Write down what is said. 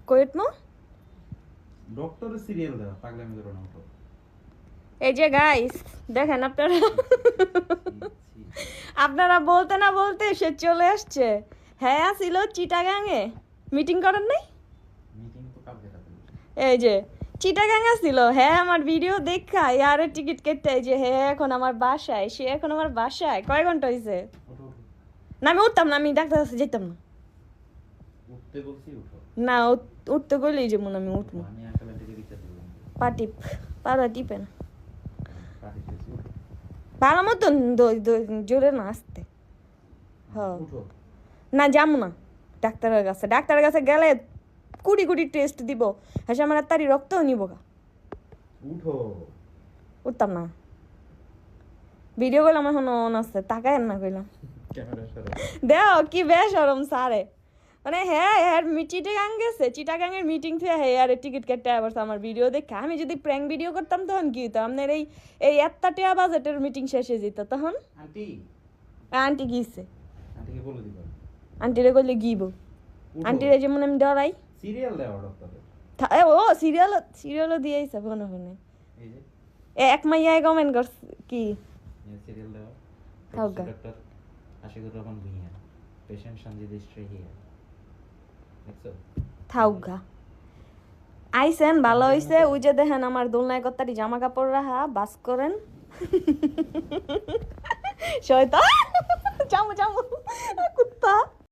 কইট মো doctor serial দাও পাগলামি করো না তো এই যে গাইস দেখেন আপনারা আপনারা বলতে না বলতে সে চলে আসছে হ্যাঁ আসিল চিটাগাঙে মিটিং করেন নাই মিটিং তো কালকে রাতে এই যে চিটাগাং আসছিল হ্যাঁ আমার ভিডিও দেখা ইয়ারের টিকিট কেটে এই যে হ্যাঁ এখন আমার বাসায় সে এখন আমার বাসায় কয় ঘন্টা হয়েছে ওঠো না আমি উঠতাম না আমি ডাক্তার কাছে যেতাম না উঠতে বলছি উঠো না উঠতে গেলেই যেমন আমি উঠবো আমি আঙ্কেল আন্টিকে রিচার্জ দেব পা টিপ পাটা টিপে না কাটিতেছি উঠো ভালো মতন জোরে না আসতে হ্যাঁ উঠো না যাবো না ডাক্তারের কাছে গেলে কুড়ি কুড়ি টেস্ট দিব হ্যাঁ আমার তারি রক্তও নিব গা উঠো উঠতাম না ভিডিও করলাম এখন অন আছে তাকায় না কইলাম ক্যামেরা সরো দেও কি বেশরম সারে মানে হ্যাঁ হ্যাঁ চিটাগাং গেছে চিটাগাংয়ের মিটিং থেকে হ্যাঁ আরে টিকিট কেটে আবার আমার ভিডিও দেখে আমি যদি প্র্যাঙ্ক ভিডিও করতাম তখন কি হতো আপনার এই এতটা টাকা বাজেটের মিটিং শেষে যেত তখন আন্টি আন্টি গিয়েছে আন্টিকে বলে দিবা আন্টিরে করলে গিব আন্টিরে যেমন আমি ডরাই সিরিয়াল দাও ডক্টরের ও সিরিয়ালও দিয়েছে ফোনে ফোনে এই যে এক মাইয়ায় কমেন্ট করছে কি সিরিয়াল দাও থাক গা। Doctor Ashikur Rahman Bhuiyan patient Sanjit স্ট্রে here দেখছো থাউগা আইসেন ভালো হইছে ওই যে দেখেন আমার দোলনায় কত্তারি জামা কাপড় রাখা বাস করেন শয়তান চামু চামু কুত্তা